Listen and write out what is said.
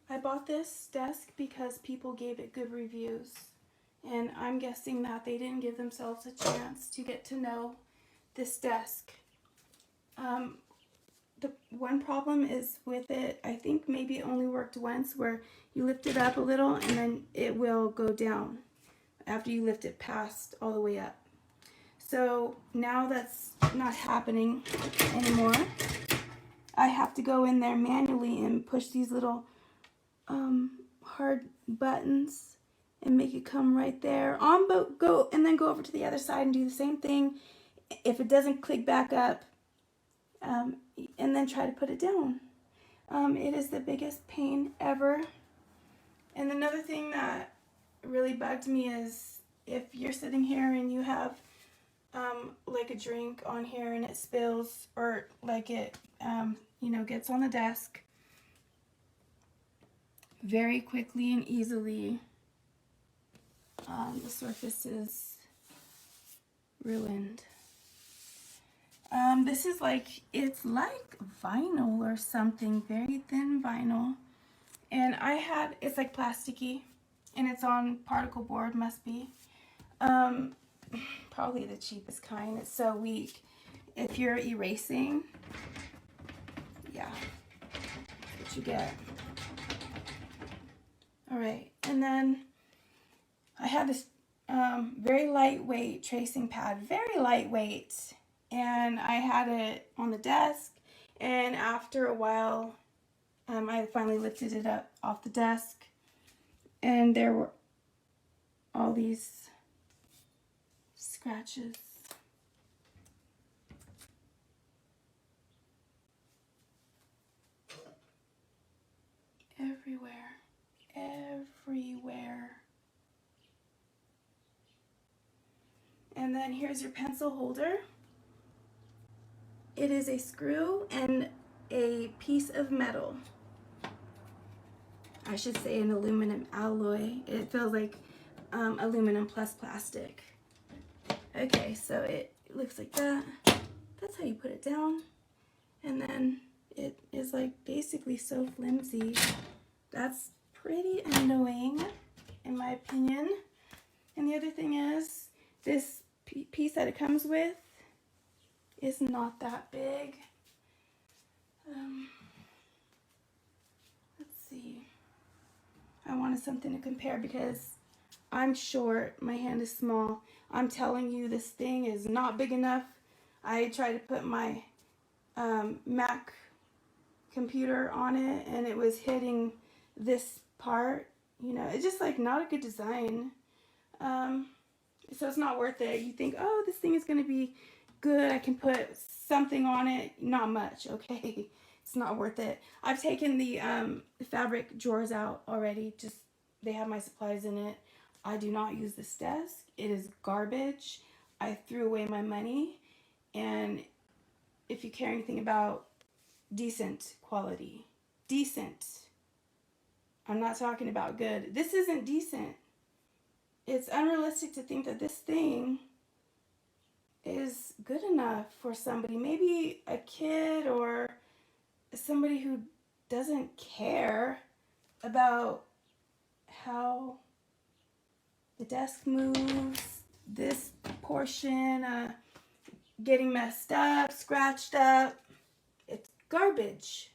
I bought this desk because people gave it good reviews. And I'm guessing that they didn't give themselves a chance to get to know this desk. The one problem is with it, I think maybe it only worked once, where you lift it up a little and then it will go down after you lift it past all the way up. So now that's not happening anymore. I have to go in there manually and push these little hard buttons and make it come right there. Go and then go over to the other side and do the same thing. If it doesn't click back up, and then try to put it down. It is the biggest pain ever. And another thing that really bugged me is if you're sitting here and you have like a drink on here and it spills, or like it gets on the desk, very quickly and easily the surface is ruined. This is it's like vinyl or something, very thin vinyl. And it's like plasticky, and it's on particle board, must be. Probably the cheapest kind. It's so weak. If you're erasing, yeah, that's what you get. All right, and then I have this very lightweight tracing pad, very lightweight. And I had it on the desk, and after a while, I finally lifted it up off the desk, and there were all these scratches. Everywhere. And then here's your pencil holder. It is a screw and a piece of metal. I should say an aluminum alloy. It feels like aluminum plus plastic. Okay, so it looks like that. That's how you put it down. And then it is like basically so flimsy. That's pretty annoying in my opinion. And the other thing is, this piece that it comes with is not that big. Let's see. I wanted something to compare because I'm short, my hand is small. I'm telling you, this thing is not big enough. I tried to put my Mac computer on it, and it was hitting this part. It's just like not a good design. So it's not worth it. You think, oh, this thing is going to be good, I can put something on it. Not much, okay? It's not worth it. I've taken the fabric drawers out already. Just, they have my supplies in it. I do not use this desk. It is garbage. I threw away my money. And if you care anything about decent quality, decent, I'm not talking about good. This isn't decent. It's unrealistic to think that this thing is good enough for somebody, maybe a kid or somebody who doesn't care about how the desk moves, this portion getting messed up, scratched up. It's garbage.